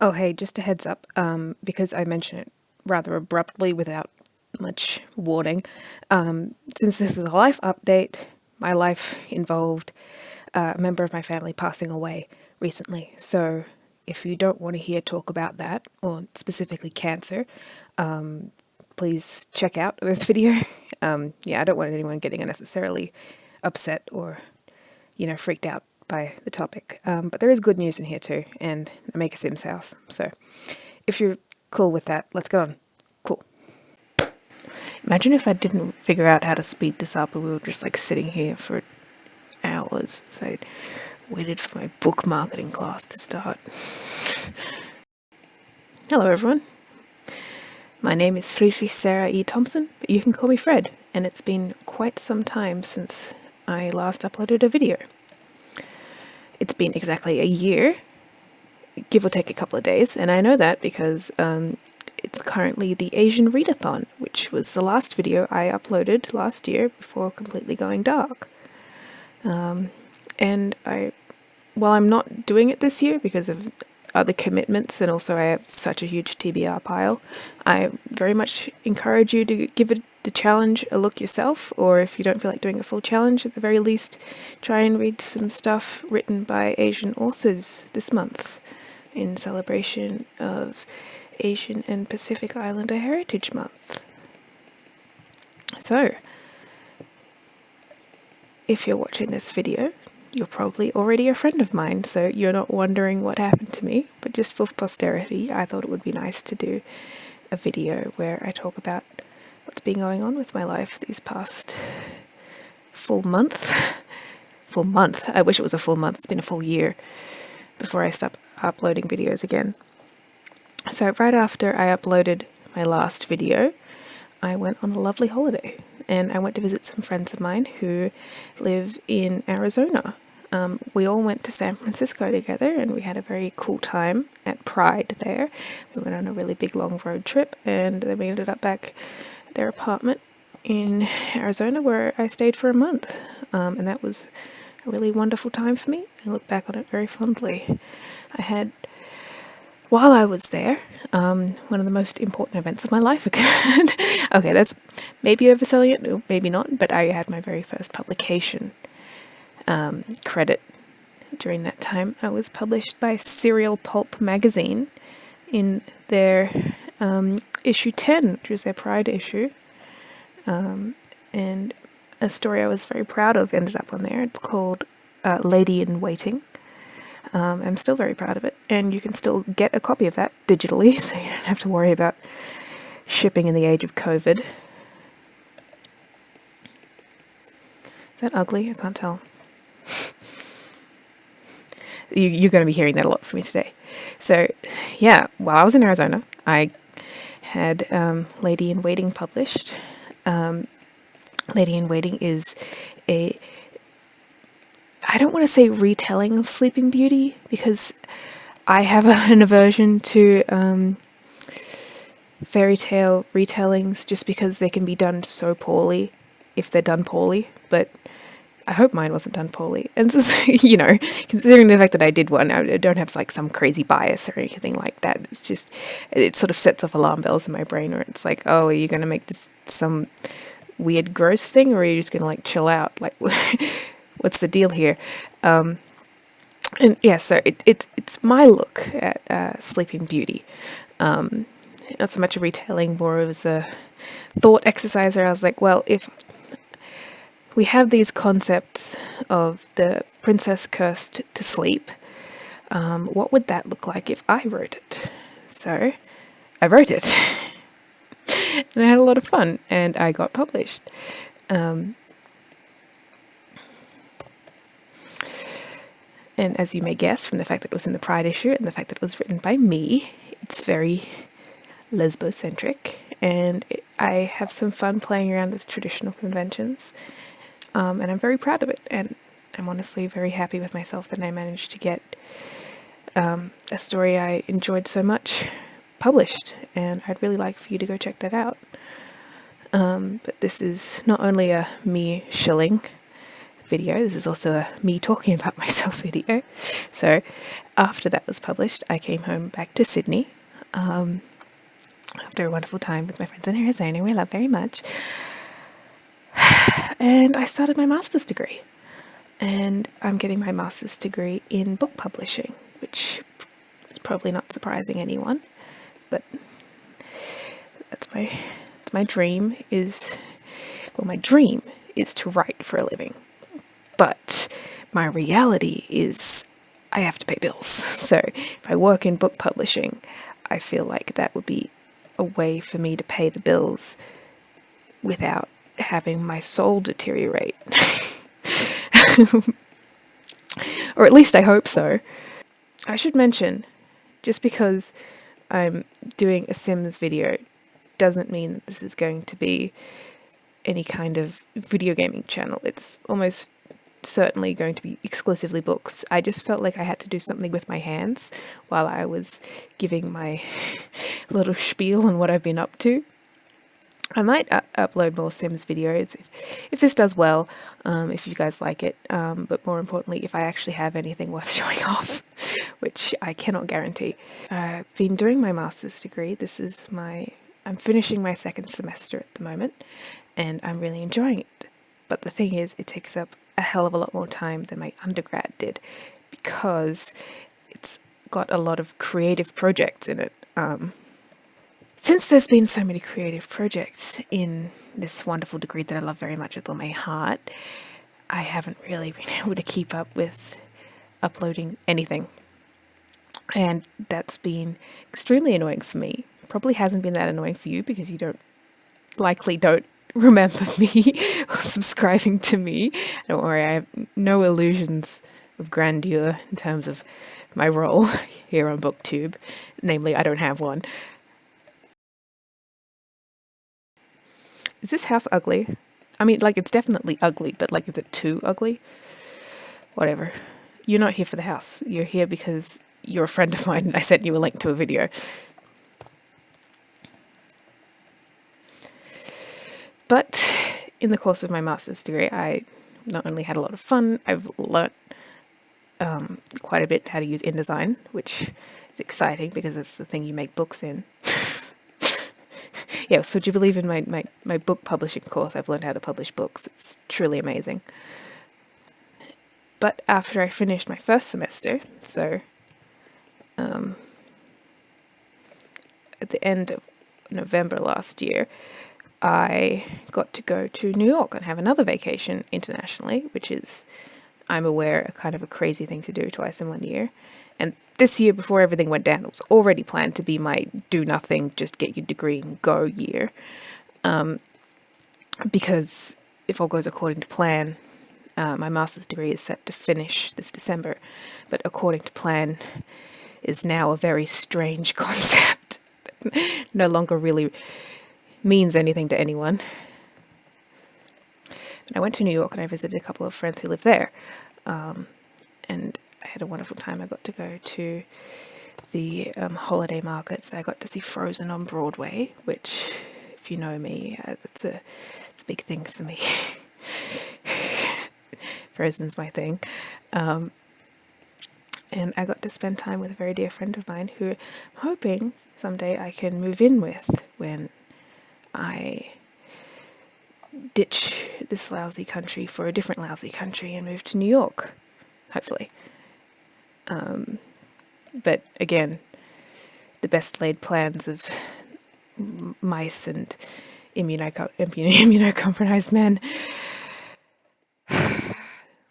Oh, hey, just a heads up, because I mentioned it rather abruptly without much warning. Since this is a life update, my life involved a member of my family passing away recently. So if you don't want to hear talk about that, or specifically cancer, please check out this video. Yeah, I don't want anyone getting unnecessarily upset or, freaked out by the topic. But there is good news in here too, and I make a Sims house. So if you're cool with that, let's get on. Cool. Imagine if I didn't figure out how to speed this up and we were just like sitting here for hours. So I waited for my book marketing class to start. Hello everyone. My name is Friedrich Sarah E. Thompson, but you can call me Fred, and it's been quite some time since I last uploaded a video. It's been exactly a year, give or take a couple of days, and I know that because it's currently the Asian Readathon, which was the last video I uploaded last year before completely going dark. And while I'm not doing it this year because of other commitments, and also I have such a huge TBR pile, I very much encourage you to give the challenge a look yourself, or if you don't feel like doing a full challenge, at the very least try and read some stuff written by Asian authors this month in celebration of Asian and Pacific Islander Heritage Month. So, if you're watching this video, you're probably already a friend of mine, so you're not wondering what happened to me, but just for posterity, I thought it would be nice to do a video where I talk about what's been going on with my life these past full month. Full month. I wish it was a full month. It's been a full year before I stop uploading videos again. So right after I uploaded my last video, I went on a lovely holiday, and I went to visit some friends of mine who live in Arizona. We all went to San Francisco together, and we had a very cool time at Pride there. We went on a really big long road trip, and then we ended up back at their apartment in Arizona where I stayed for a month. And that was a really wonderful time for me. I look back on it very fondly. While I was there, one of the most important events of my life occurred. Okay, that's maybe overselling it, maybe not, but I had my very first publication credit during that time. I was published by Serial Pulp magazine in their issue 10, which was their Pride issue. And a story I was very proud of ended up on there. It's called Lady in Waiting. I'm still very proud of it, and you can still get a copy of that digitally, so you don't have to worry about shipping in the age of COVID. Is that ugly? I can't tell. You're going to be hearing that a lot from me today. So, yeah, while I was in Arizona, I had Lady in Waiting published. Lady in Waiting is I don't want to say retelling of Sleeping Beauty, because I have an aversion to fairy tale retellings just because they can be done so poorly if they're done poorly, but I hope mine wasn't done poorly. And so, considering the fact that I did one, I don't have like some crazy bias or anything like that. It's just, it sort of sets off alarm bells in my brain where it's like, oh, are you going to make this some weird gross thing, or are you just going to like chill out? Like, what's the deal here? And yeah, so it's my look at Sleeping Beauty. Not so much a retelling, more as a thought exerciser. I was like, well, if we have these concepts of the princess cursed to sleep, what would that look like if I wrote it? So I wrote it. And I had a lot of fun, and I got published. And as you may guess from the fact that it was in the Pride issue and the fact that it was written by me, it's very lesbocentric, and I have some fun playing around with traditional conventions. And I'm very proud of it, and I'm honestly very happy with myself that I managed to get a story I enjoyed so much published, and I'd really like for you to go check that out. But this is not only a me shilling video. This is also a me talking about myself video. So after that was published, I came home back to Sydney after a wonderful time with my friends in Arizona, we love very much. And I started my master's degree. And I'm getting my master's degree in book publishing, which is probably not surprising anyone, but that's my dream is, well, my dream is to write for a living. But my reality is I have to pay bills. So if I work in book publishing, I feel like that would be a way for me to pay the bills without having my soul deteriorate. Or at least I hope so. I should mention, just because I'm doing a Sims video doesn't mean that this is going to be any kind of video gaming channel. It's almost certainly going to be exclusively books. I just felt like I had to do something with my hands while I was giving my little spiel on what I've been up to. I might upload more Sims videos if this does well, if you guys like it, but more importantly, if I actually have anything worth showing off, which I cannot guarantee. I've been doing my master's degree. I'm finishing my second semester at the moment, and I'm really enjoying it. But the thing is, it takes up a hell of a lot more time than my undergrad did, because it's got a lot of creative projects in it. Since there's been so many creative projects in this wonderful degree that I love very much with all my heart, I haven't really been able to keep up with uploading anything. And that's been extremely annoying for me. Probably hasn't been that annoying for you because you don't remember me or subscribing to me. Don't worry, I have no illusions of grandeur in terms of my role here on BookTube. Namely, I don't have one. Is this house ugly? I mean, like, it's definitely ugly, but, like, is it too ugly? Whatever. You're not here for the house. You're here because you're a friend of mine and I sent you a link to a video. But in the course of my master's degree, I not only had a lot of fun, I've learnt quite a bit how to use InDesign, which is exciting because it's the thing you make books in. Yeah, so do you believe in my book publishing course? I've learned how to publish books. It's truly amazing. But after I finished my first semester, so at the end of November last year, I got to go to New York and have another vacation internationally, which is, I'm aware, a kind of a crazy thing to do twice in 1 year. And this year, before everything went down, it was already planned to be my do nothing, just get your degree and go year. Because if all goes according to plan, my master's degree is set to finish this December, but according to plan is now a very strange concept that no longer really means anything to anyone. And I went to New York and I visited a couple of friends who live there, and I had a wonderful time. I got to go to the holiday markets. I got to see Frozen on Broadway, which, if you know me, it's a big thing for me. Frozen's my thing. And I got to spend time with a very dear friend of mine who I'm hoping someday I can move in with when I ditch this lousy country for a different lousy country and move to New York, hopefully. But again, the best laid plans of mice and immunocompromised men.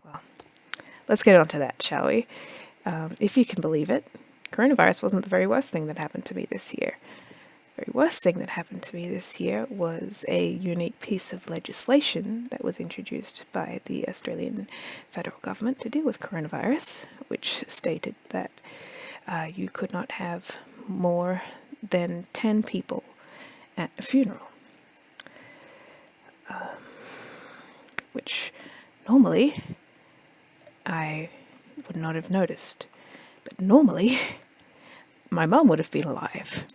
Well, let's get on to that, shall we? If you can believe it, coronavirus wasn't the very worst thing that happened to me this year. The very worst thing that happened to me this year was a unique piece of legislation that was introduced by the Australian federal government to deal with coronavirus, which stated that you could not have more than 10 people at a funeral. Which normally I would not have noticed. But normally my mum would have been alive,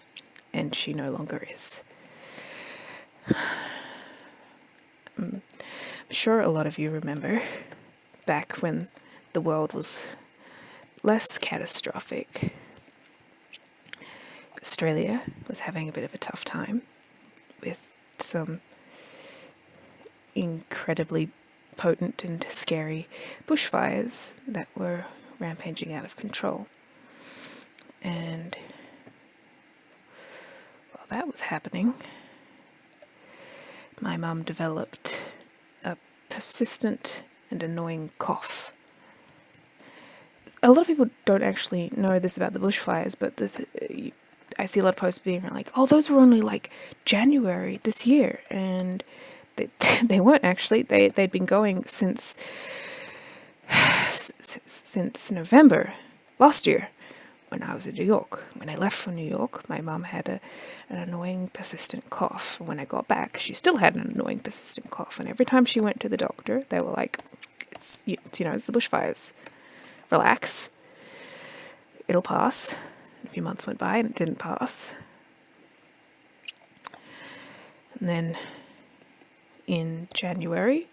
and she no longer is. I'm sure a lot of you remember back when the world was less catastrophic. Australia was having a bit of a tough time with some incredibly potent and scary bushfires that were rampaging out of control. And while that was happening, my mum developed a persistent and annoying cough. A lot of people don't actually know this about the bushfires, but I see a lot of posts being like, oh, those were only like January this year, and they weren't actually. They'd been going since November last year when I was in New York. When I left for New York, my mum had an annoying persistent cough. When I got back, she still had an annoying persistent cough, and every time she went to the doctor, they were like, it's the bushfires. Relax. It'll pass. A few months went by and it didn't pass. And then in January,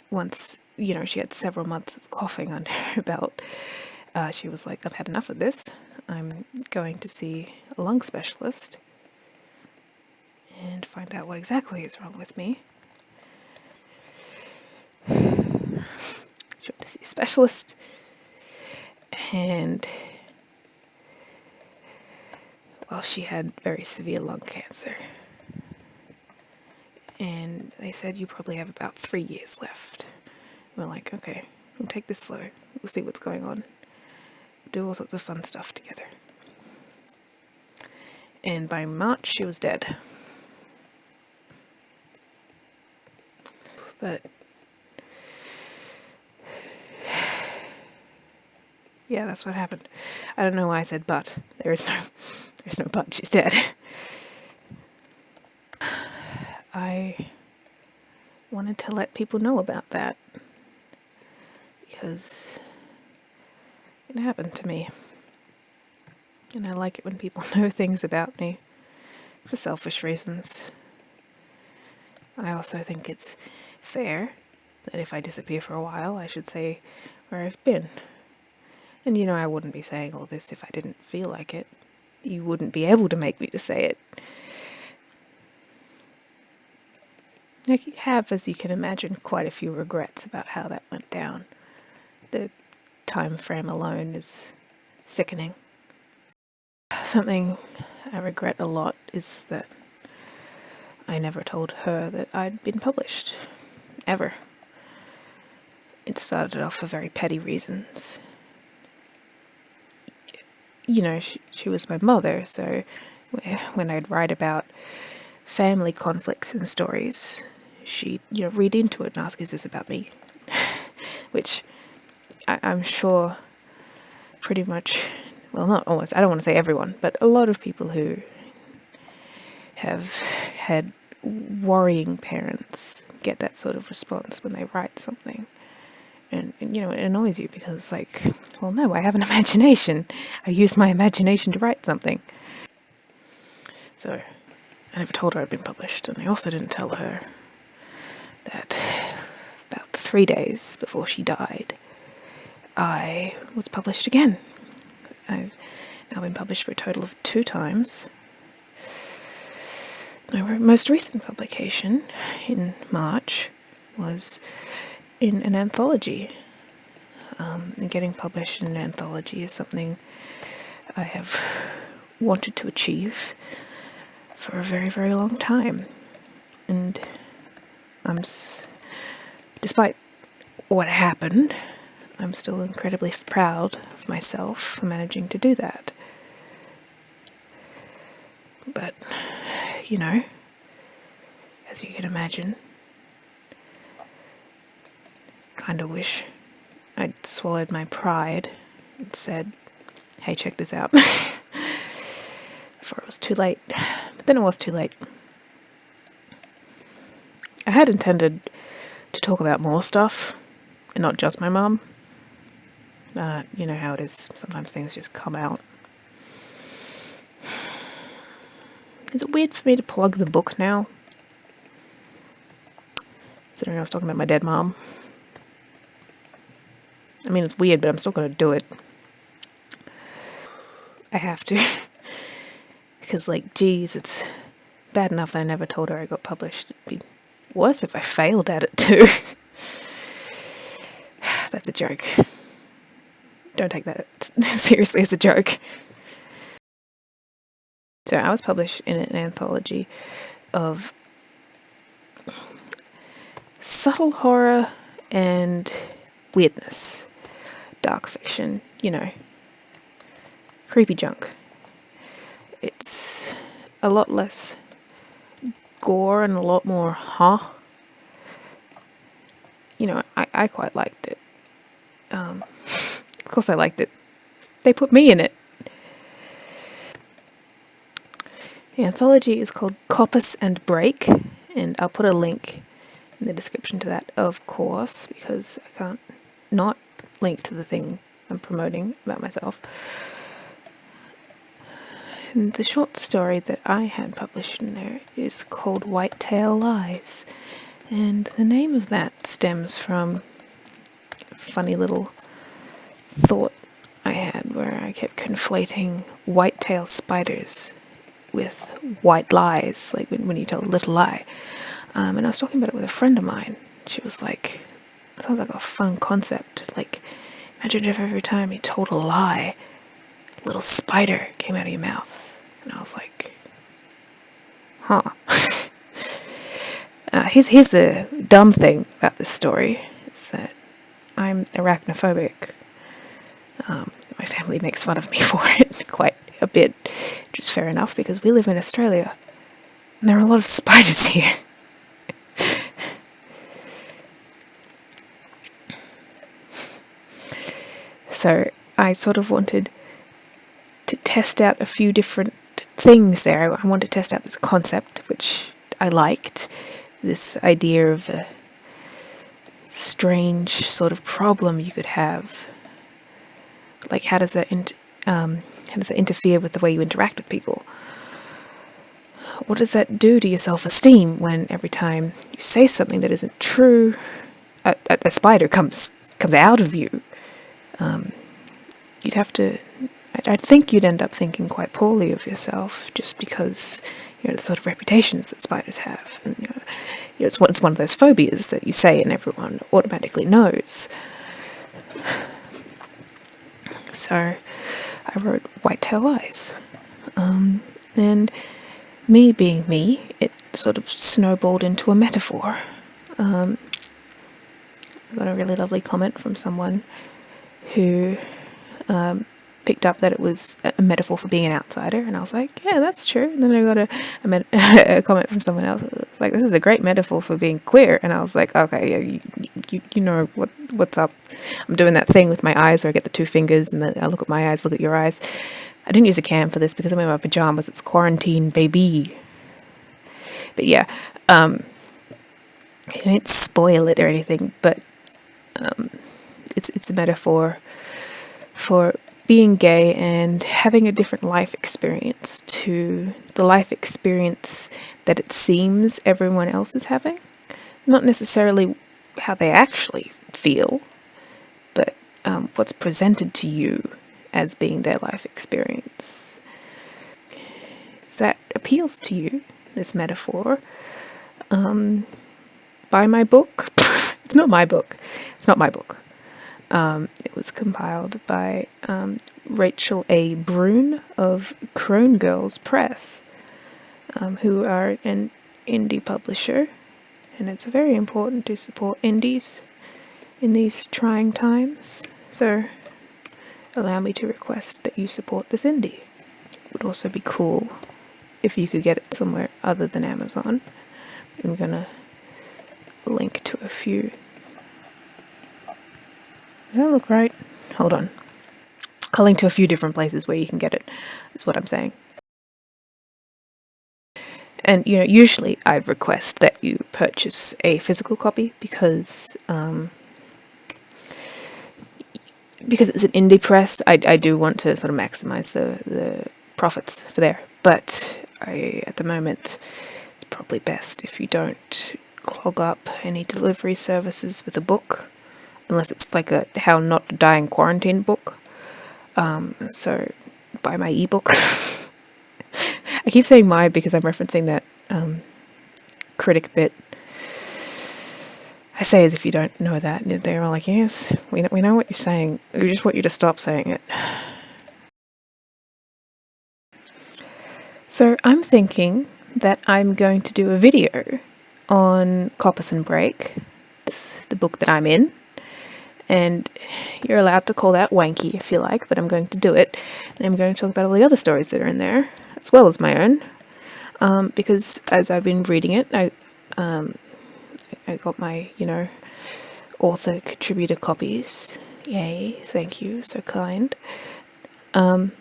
once, she had several months of coughing under her belt, she was like, I've had enough of this. I'm going to see a lung specialist and find out what exactly is wrong with me. She went to see a specialist, and well, she had very severe lung cancer. And they said, you probably have about 3 years left. We're like, okay, we'll take this slow. We'll see what's going on. We'll do all sorts of fun stuff together. And by March, she was dead. But yeah, that's what happened. I don't know why I said but. There's no but. She's dead. I wanted to let people know about that because it happened to me. And I like it when people know things about me for selfish reasons. I also think it's fair that if I disappear for a while, I should say where I've been. And I wouldn't be saying all this if I didn't feel like it. You wouldn't be able to make me to say it. I have, as you can imagine, quite a few regrets about how that went down. The time frame alone is sickening. Something I regret a lot is that I never told her that I'd been published. Ever. It started off for very petty reasons. She was my mother, so when I'd write about family conflicts and stories, she'd, read into it and ask, is this about me? Which I'm sure pretty much, well, not almost, I don't want to say everyone, but a lot of people who have had worrying parents get that sort of response when they write something. And it annoys you because it's like, well, no, I have an imagination. I use my imagination to write something. So I never told her I'd been published, and I also didn't tell her that about 3 days before she died, I was published again. I've now been published for a total of 2 times. My most recent publication in March was in an anthology. And getting published in an anthology is something I have wanted to achieve for a very, very long time. And despite what happened, I'm still incredibly proud of myself for managing to do that. But, as you can imagine, kind of wish I'd swallowed my pride and said, hey, check this out, before it was too late. But then it was too late. I had intended to talk about more stuff, and not just my mum. You know how it is, sometimes things just come out. Is it weird for me to plug the book now? Considering I was talking about my dead mom. I mean, it's weird, but I'm still going to do it. I have to. Because, like, geez, it's bad enough that I never told her I got published. It'd be worse if I failed at it, too. That's a joke. Don't take that seriously as a joke. So I was published in an anthology of subtle horror and weirdness. Dark fiction, creepy junk. It's a lot less gore and a lot more I quite liked it. Of course I liked it. They put me in it. The anthology is called Coppice and Break, and I'll put a link in the description to that, of course, because I can't not link to the thing I'm promoting about myself. And the short story that I had published in there is called Whitetail Lies, and the name of that stems from a funny little thought I had where I kept conflating whitetail spiders with white lies, like when you tell a little lie. And I was talking about it with a friend of mine. She was like, sounds like a fun concept. Like, imagine if every time you told a lie, a little spider came out of your mouth. And I was like, huh. Here's the dumb thing about this story. Is that I'm arachnophobic. My family makes fun of me for it quite a bit, which is fair enough because we live in Australia and there are a lot of spiders here. So I sort of wanted to test out a few different things there. I wanted to test out this concept, which I liked, this idea of a strange sort of problem you could have. Like, how does that interfere with the way you interact with people? What does that do to your self-esteem when every time you say something that isn't true, a spider comes out of you? You'd have to. I think you'd end up thinking quite poorly of yourself just because the sort of reputations that spiders have, and it's one of those phobias that you say and everyone automatically knows. So I wrote Whitetail Lies, and me being me, it sort of snowballed into a metaphor. I got a really lovely comment from someone who picked up that it was a metaphor for being an outsider, and I was like, yeah, that's true. And then I got a comment from someone else. It was like, this is a great metaphor for being queer, and I was like, okay, yeah, you know what's up. I'm doing that thing with my eyes where I get the two fingers and then I look at my eyes, look at your eyes. I didn't use a cam for this because I'm in my pajamas. It's quarantine, baby. But yeah, I won't spoil it or anything, but it's a metaphor for being gay and having a different life experience to the life experience that it seems everyone else is having. Not necessarily how they actually feel, but what's presented to you as being their life experience. If that appeals to you, this metaphor, buy my book. It's not my book. It's not my book. It was compiled by Rachel A. Brune of Crone Girls Press, who are an indie publisher, and it's very important to support indies in these trying times. So allow me to request that you support this indie. It would also be cool if you could get it somewhere other than Amazon. I'm gonna link to a few. Does that look right? Hold on. I'll link to a few different places where you can get it, is what I'm saying. And, usually I request that you purchase a physical copy because it's an indie press. I do want to sort of maximize the profits for there. But at the moment, it's probably best if you don't clog up any delivery services with a book. unless it's like a How Not to Die in Quarantine book. So buy my ebook. I keep saying my because I'm referencing that critic bit. I say as if you don't know that, and they're all like, yes, we know what you're saying. We just want you to stop saying it. So I'm thinking that I'm going to do a video on Coppice and Break. It's the book that I'm in, and you're allowed to call that wanky if you like, but I'm going to do it, and I'm going to talk about all the other stories that are in there, as well as my own, because as I've been reading it, I got my, author contributor copies. Yay, thank you, so kind. And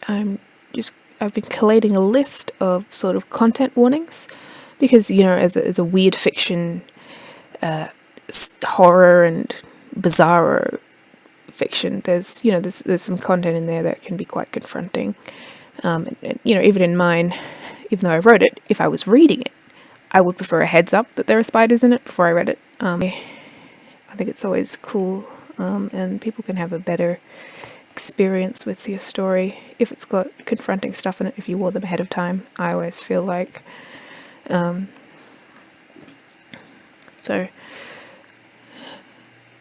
I've been collating a list of sort of content warnings, because, as a weird fiction, horror and bizarro fiction, there's some content in there that can be quite confronting. And, even in mine, even though I wrote it, if I was reading it, I would prefer a heads up that there are spiders in it before I read it. I think it's always cool, and people can have a better experience with your story if it's got confronting stuff in it, if you warn them ahead of time. I always feel like.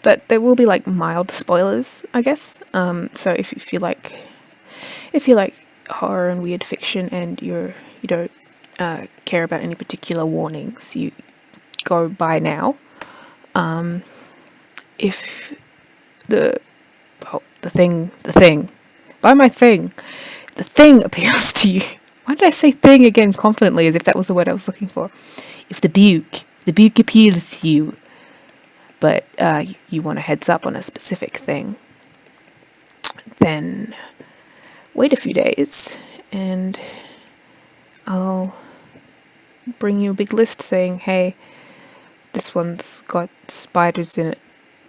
But there will be like mild spoilers, I guess. So if you like horror and weird fiction, and you don't care about any particular warnings, you go by now. If the thing appeals to you. Why did I say thing again confidently, as if that was the word I was looking for? If the buke appeals to you, but you want a heads up on a specific thing, then wait a few days and I'll bring you a big list saying, hey, this one's got spiders in it,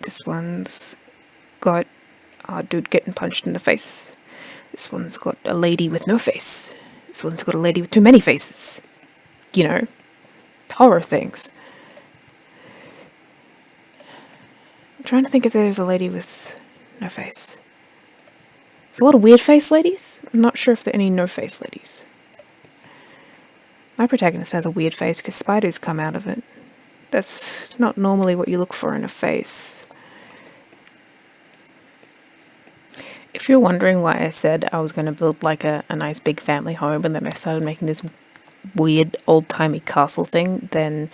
this one's got a dude getting punched in the face, this one's got a lady with no face, this one's got a lady with too many faces. Horror things. I'm trying to think if there's a lady with no face. There's a lot of weird face ladies. I'm not sure if there are any no face ladies. My protagonist has a weird face because spiders come out of it. That's not normally what you look for in a face. If you're wondering why I said I was going to build like a nice big family home, and then I started making this weird old-timey castle thing, then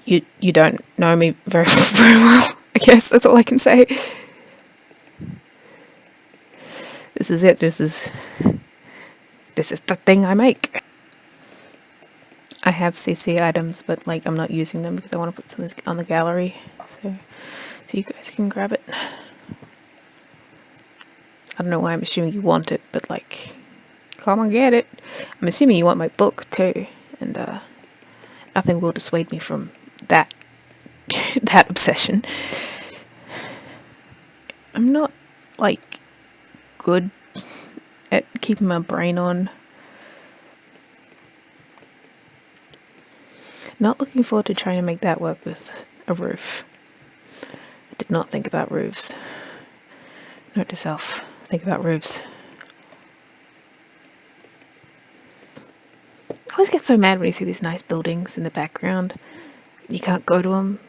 you don't know me very well. I guess that's all I can say. This is it. This is the thing I make. I have CC items, but like I'm not using them because I want to put something on the gallery, so you guys can grab it. I don't know why I'm assuming you want it, but like, come and get it. I'm assuming you want my book too, and nothing will dissuade me from that that obsession. I'm not like good at keeping my brain on. Not looking forward to trying to make that work with a roof. I did not think about roofs. Note to self, think about roofs. I always get so mad when you see these nice buildings in the background. You can't go to them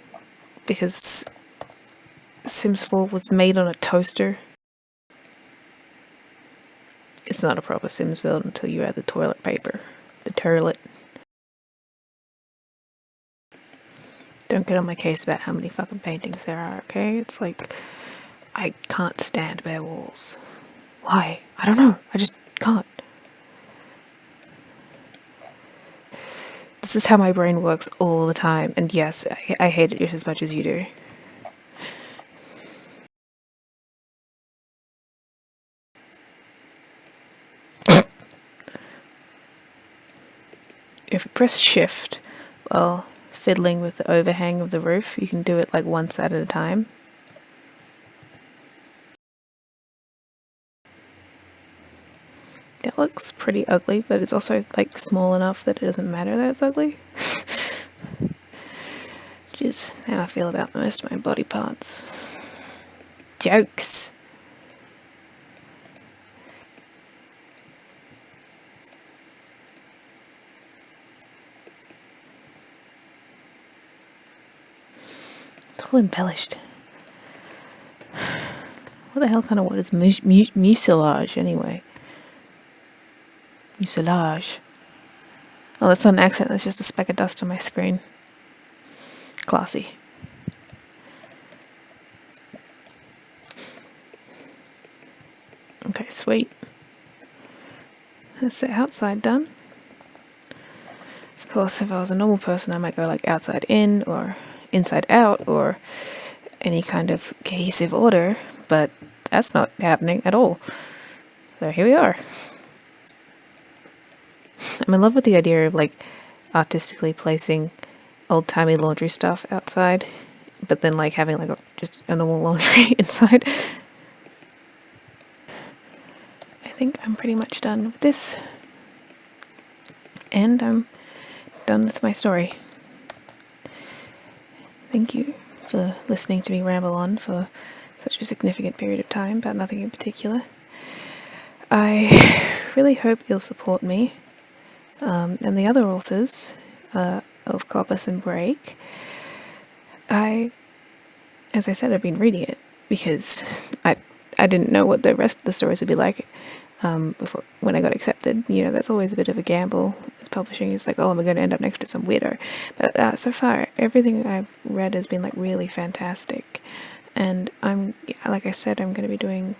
because Sims 4 was made on a toaster. It's not a proper Sims build until you add the toilet paper. The toilet. Don't get on my case about how many fucking paintings there are, okay? It's like, I can't stand bare walls. Why? I don't know. I just can't. This is how my brain works all the time. And yes, I hate it just as much as you do. If you press shift while fiddling with the overhang of the roof, you can do it like one side at a time. That looks pretty ugly, but it's also like small enough that it doesn't matter that it's ugly. is how I feel about most of my body parts. Jokes! It's all embellished. What the hell kind of word is mucilage anyway? Mucilage. Oh, that's not an accent, that's just a speck of dust on my screen. Classy. Okay, sweet. That's the outside done. Of course, if I was a normal person, I might go like outside in or inside out or any kind of cohesive order, but that's not happening at all. So here we are. I'm in love with the idea of like artistically placing old-timey laundry stuff outside, but then like having like just a normal laundry inside. I think I'm pretty much done with this, and I'm done with my story. Thank you for listening to me ramble on for such a significant period of time about nothing in particular. I really hope you'll support me and the other authors of Coppice and Break. As I said, I've been reading it because I didn't know what the rest of the stories would be like before when I got accepted. You know, that's always a bit of a gamble with publishing. It's like, oh, am I going to end up next to some weirdo? But so far, everything I've read has been like really fantastic. And like I said, I'm going to be doing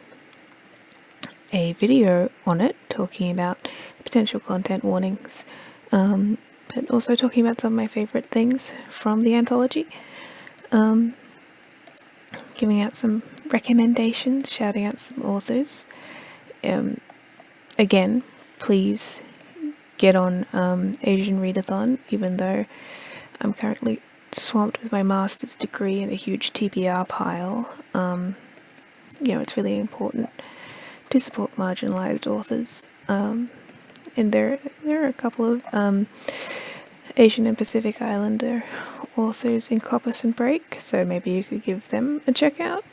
a video on it talking about potential content warnings, but also talking about some of my favorite things from the anthology, giving out some recommendations, shouting out some authors. Again, please get on Asian Readathon, even though I'm currently swamped with my master's degree and a huge TBR pile. You know, it's really important to support marginalized authors, and there are a couple of Asian and Pacific Islander authors in Coppice and Break, so maybe you could give them a check out.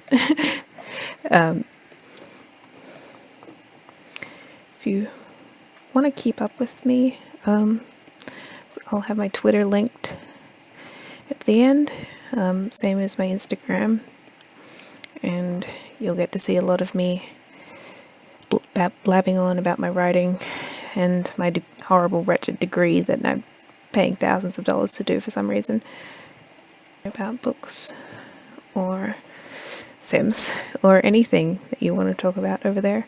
If you want to keep up with me, I'll have my Twitter linked at the end, same as my Instagram, and you'll get to see a lot of me blabbing on about my writing and my horrible, wretched degree that I'm paying thousands of dollars to do for some reason, about books or Sims or anything that you want to talk about over there.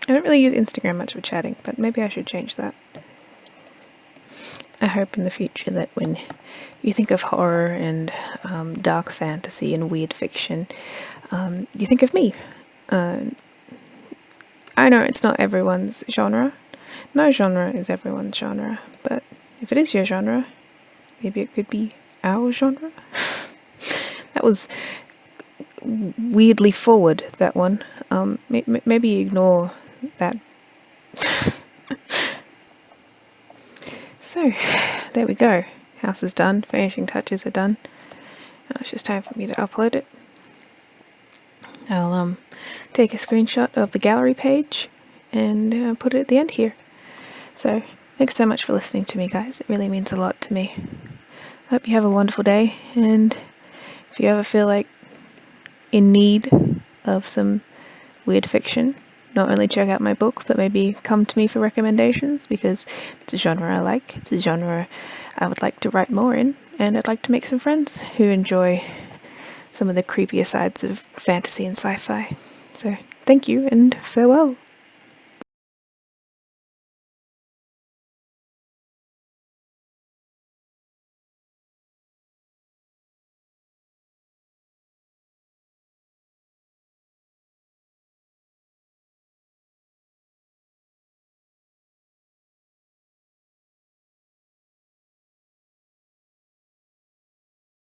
I don't really use Instagram much for chatting, but maybe I should change that. I hope in the future that when you think of horror and dark fantasy and weird fiction, you think of me. I know it's not everyone's genre. No genre is everyone's genre, but if it is your genre, maybe it could be our genre. That was weirdly forward, that one. Maybe ignore that. So, there we go. House is done. Finishing touches are done. Now it's just time for me to upload it. I'll take a screenshot of the gallery page and put it at the end here. So, thanks so much for listening to me, guys. It really means a lot to me. I hope you have a wonderful day, and if you ever feel like in need of some weird fiction, not only check out my book, but maybe come to me for recommendations, because it's a genre I like. It's a genre I would like to write more in, and I'd like to make some friends who enjoy some of the creepier sides of fantasy and sci-fi. So, thank you, and farewell.